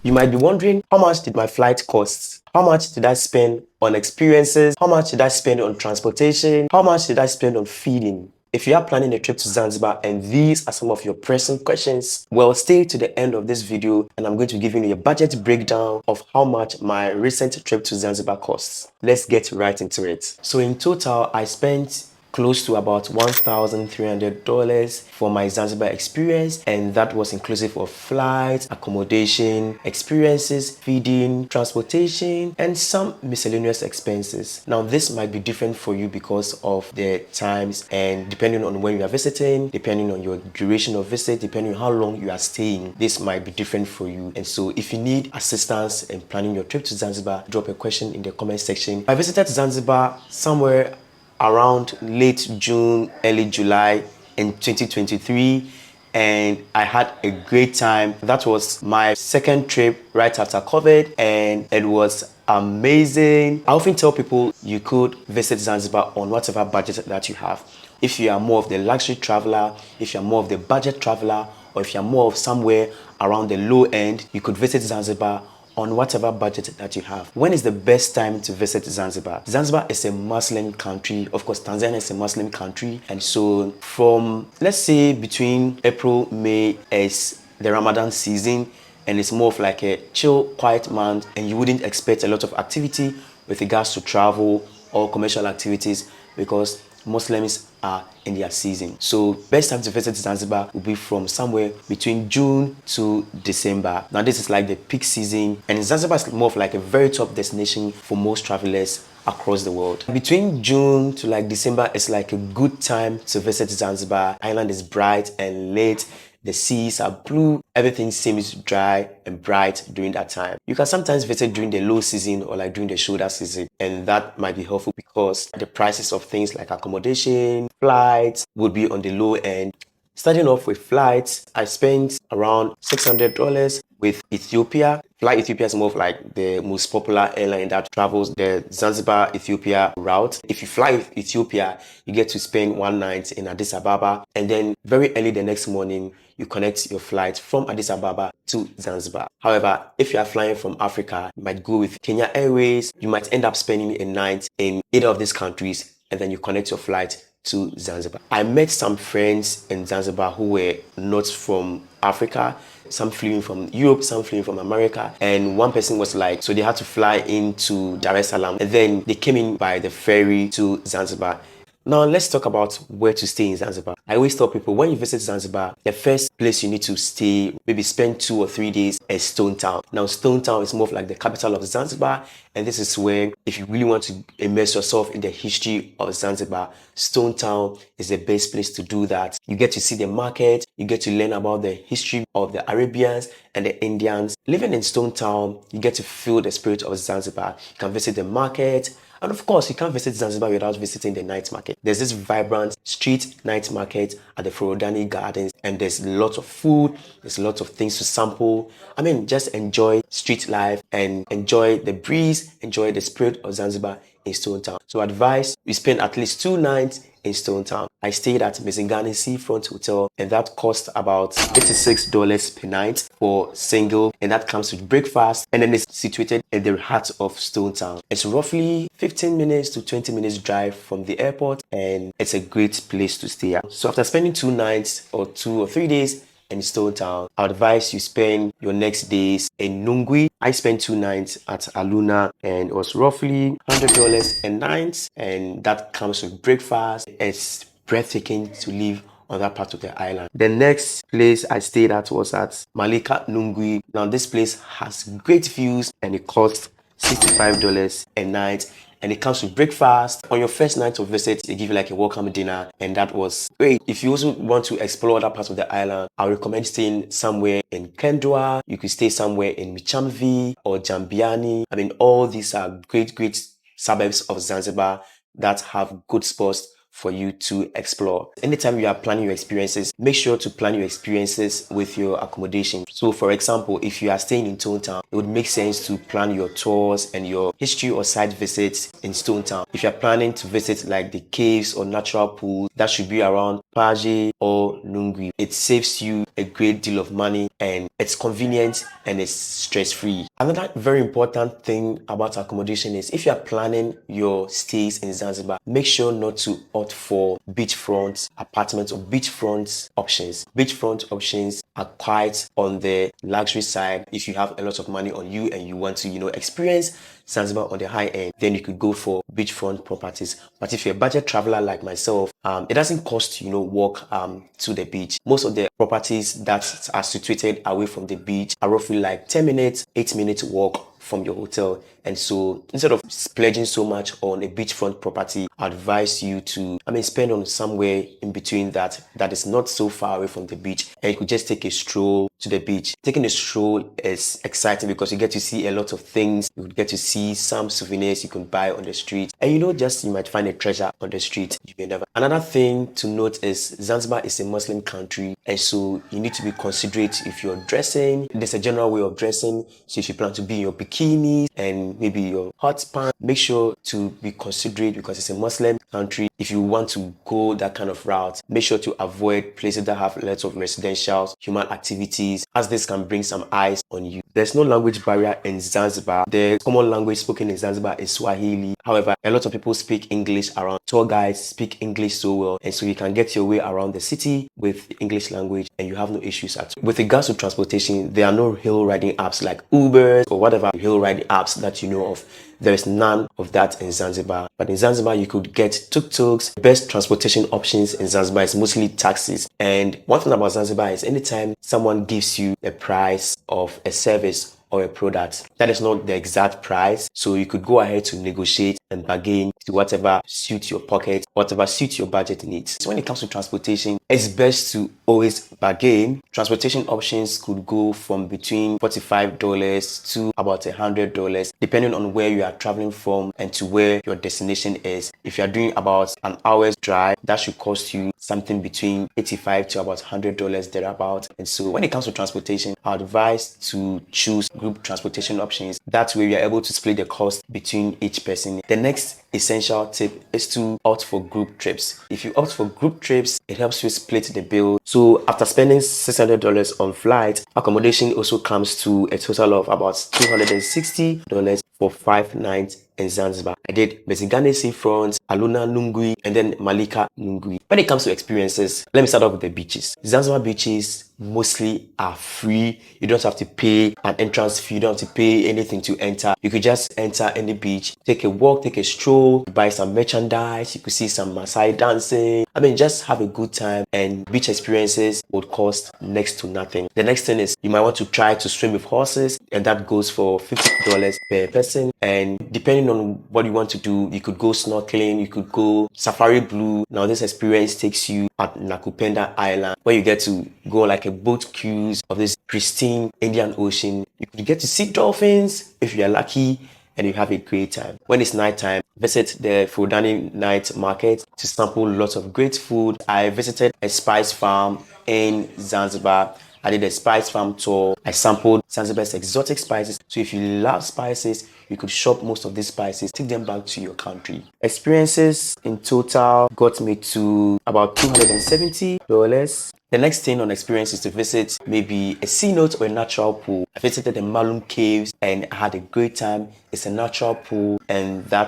You might be wondering, how much did my flight cost? How much did I spend on experiences? How much did I spend on transportation? How much did I spend on feeding? If you are planning a trip to Zanzibar and these are some of your pressing questions, well, stay to the end of this video and I'm going to give you a budget breakdown of how much my recent trip to Zanzibar costs. Let's get right into it. So in total, I spent close to about $1,300 for my Zanzibar experience, and that was inclusive of flights, accommodation, experiences, feeding, transportation, and some miscellaneous expenses. Now this might be different for you because of the times and depending on when you are visiting, depending on your duration of visit, depending on how long you are staying, this might be different for you. And so if you need assistance in planning your trip to Zanzibar, drop a question in the comment section. I visited Zanzibar somewhere around late June, early July in 2023, and I had a great time. That was my second trip right after COVID and it was amazing. I often tell people you could visit Zanzibar on whatever budget that you have. If you are more of the luxury traveler, if you're more of the budget traveler, or if you're more of somewhere around the low end, you could visit Zanzibar on whatever budget that you have. When is the best time to visit Zanzibar? Zanzibar is a Muslim country. Of course, Tanzania is a Muslim country. And so from, let's say, between April, May is the Ramadan season, and it's more of like a chill, quiet month, and you wouldn't expect a lot of activity with regards to travel or commercial activities because Muslims are in their season. So best time to visit Zanzibar will be from somewhere between June to December. Now this is like the peak season, and Zanzibar is more of like a very top destination for most travelers across the world. Between June to like December is like a good time to visit Zanzibar. Island is bright and lit. The seas are blue, everything seems dry and bright during that time. You can sometimes visit during the low season or like during the shoulder season, and that might be helpful because the prices of things like accommodation, flights would be on the low end. Starting off with flights, I spent around $600 with Ethiopia. Fly Ethiopia is more of like the most popular airline that travels the Zanzibar Ethiopia route. If you fly with Ethiopia, you get to spend one night in Addis Ababa, and then very early the next morning, you connect your flight from Addis Ababa to Zanzibar. However, if you are flying from Africa, you might go with Kenya Airways. You might end up spending a night in either of these countries, and then you connect your flight to Zanzibar. I met some friends in Zanzibar who were not from Africa. Some flew in from Europe, some flew in from America, and one person was like, so they had to fly into Dar es Salaam and then they came in by the ferry to Zanzibar. Now let's talk about where to stay in Zanzibar. I always tell people when you visit Zanzibar, the first place you need to stay, maybe spend 2 or 3 days, is Stone Town. Now Stone Town is more of like the capital of Zanzibar, and this is where if you really want to immerse yourself in the history of Zanzibar, Stone Town is the best place to do that. You get to see the market, you get to learn about the history of the Arabians and the Indians. Living in Stone Town, you get to feel the spirit of Zanzibar. You can visit the market, and of course, you can't visit Zanzibar without visiting the night market. There's this vibrant street night market at the Forodani Gardens, and there's lots of food, there's lots of things to sample. I mean, just enjoy street life and enjoy the breeze, enjoy the spirit of Zanzibar in Stone Town. So advice, we spend at least 2 nights in Stone Town. I stayed at Mizingani Seafront Hotel, and that cost about $86 per night for single, and that comes with breakfast, and then it's situated in the heart of Stone Town. It's roughly 15 minutes to 20 minutes drive from the airport, and it's a great place to stay at. So after spending 2 nights or 2 or 3 days in Stone Town, I would advise you spend your next days in Nungwi. I spent 2 nights at Aluna, and it was roughly $100 a night, and that comes with breakfast. It's breathtaking to live on that part of the island. The next place I stayed at was at Malika Nungwi. Now this place has great views and it costs $65 a night, and it comes with breakfast. On your first night of visit, they give you like a welcome dinner, and that was great. If you also want to explore other parts of the island, I would recommend staying somewhere in Kendwa. You could stay somewhere in Michamvi or Jambiani. I mean, all these are great suburbs of Zanzibar that have good spots for you to explore. Anytime you are planning your experiences, make sure to plan your experiences with your accommodation. So for example, if you are staying in Stone Town, it would make sense to plan your tours and your history or site visits in Stone Town. If you're planning to visit like the caves or natural pools, that should be around Paje or Nungwi. It saves you a great deal of money and it's convenient and it's stress-free. Another very important thing about accommodation is if you are planning your stays in Zanzibar, make sure not to opt for beachfront apartments or beachfront options. Beachfront options are quite on the luxury side. If you have a lot of money on you and you want to, experience Zanzibar on the high end, then you could go for beachfront properties. But if you're a budget traveler like myself, it doesn't cost walk to the beach. Most of the properties that are situated away from the beach are roughly like 10 minutes, 8 minutes walk from your hotel. And so instead of splurging so much on a beachfront property, I advise you to spend on somewhere in between that is not so far away from the beach, and you could just take a stroll to the beach. Taking a stroll is exciting because you get to see a lot of things. You get to see some souvenirs you can buy on the street, and you might find a treasure on the street you may never. Another thing to note is Zanzibar is a Muslim country, and so you need to be considerate if you're dressing. There's a general way of dressing, so if you plan to be in your bikini and maybe your hot pants, make sure to be considerate because it's a Muslim country. If you want to go that kind of route, make sure to avoid places that have lots of residential human activities, as this can bring some eyes on you. There's no language barrier in Zanzibar. The common language spoken in Zanzibar is Swahili. However, a lot of people speak English around. Tour guides speak English so well, and so you can get your way around the city with English language and you have no issues at all. With regards to transportation, there are no hill riding apps like Uber or whatever hill riding apps that you know of. There is none of that in Zanzibar. But in Zanzibar, you could get tuk-tuks. The best transportation options in Zanzibar is mostly taxis. And one thing about Zanzibar is anytime someone gives you a price of a service or a product, that is not the exact price. So you could go ahead to negotiate and bargain to whatever suits your pocket, whatever suits your budget needs. So when it comes to transportation, it's best to always bargain. Transportation options could go from between $45 to about $100, depending on where you are traveling from and to where your destination is. If you are doing about an hour's drive, that should cost you something between $85 to about $100 thereabout. And so when it comes to transportation, I advise to choose group transportation options. That way we are able to split the cost between each person. The next essential tip is to opt for group trips. If you opt for group trips, it helps you split the bill. So after spending $600 on flight, accommodation also comes to a total of about $260 for 5 nights in Zanzibar. I did Mesigane Seafront, Aluna Nungwi, and then Malika Nungwi. When it comes to experiences, let me start off with the beaches. Zanzibar beaches mostly are free. You don't have to pay an entrance fee. You don't have to pay anything to enter. You could just enter any beach, take a walk, take a stroll, buy some merchandise. You could see some Maasai dancing. Just have a good time, and beach experiences would cost next to nothing. The next thing is you might want to try to swim with horses, and that goes for $50 per person. And depending on what you want to do, you could go snorkeling, you could go Safari Blue. Now this experience takes you at Nakupenda Island, where you get to go like a boat cruise of this pristine Indian Ocean. You could get to see dolphins if you are lucky, and you have a great time. When it's nighttime, visit the Frodani night market to sample lots of great food. I visited a spice farm in Zanzibar. I did a spice farm tour. I sampled Zanzibar's exotic spices. So if you love spices, you could shop most of these spices, take them back to your country. Experiences in total got me to about $270. The next thing on experience is to visit maybe a cenote or a natural pool. I visited the Malum Caves and I had a great time. It's a natural pool, and I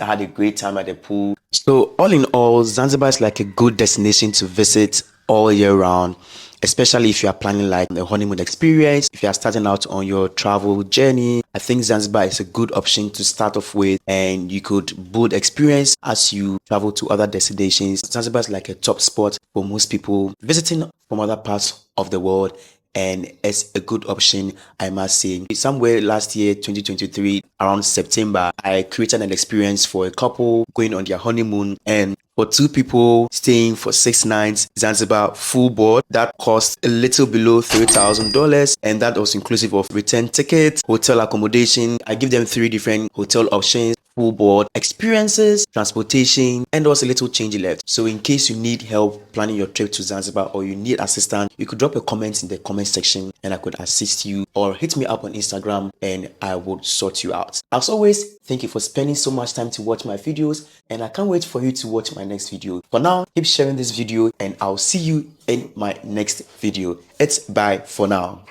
had a great time at the pool. So all in all, Zanzibar is like a good destination to visit all year round, especially if you are planning like a honeymoon experience. If you are starting out on your travel journey, I think Zanzibar is a good option to start off with, and you could build experience as you travel to other destinations. Zanzibar is like a top spot for most people visiting from other parts of the world, and it's a good option, I must say. Somewhere last year, 2023, around September, I created an experience for a couple going on their honeymoon, and for 2 people staying for 6 nights, Zanzibar full board, that cost a little below $3,000, and that was inclusive of return tickets, hotel accommodation. I give them 3 different hotel options, full board, experiences, transportation, and also a little change left. So in case you need help planning your trip to Zanzibar or you need assistance, you could drop a comment in the comment section and I could assist you, or hit me up on Instagram and I would sort you out. As always, thank you for spending so much time to watch my videos, and I can't wait for you to watch my next video. For now, keep sharing this video and I'll see you in my next video. It's bye for now.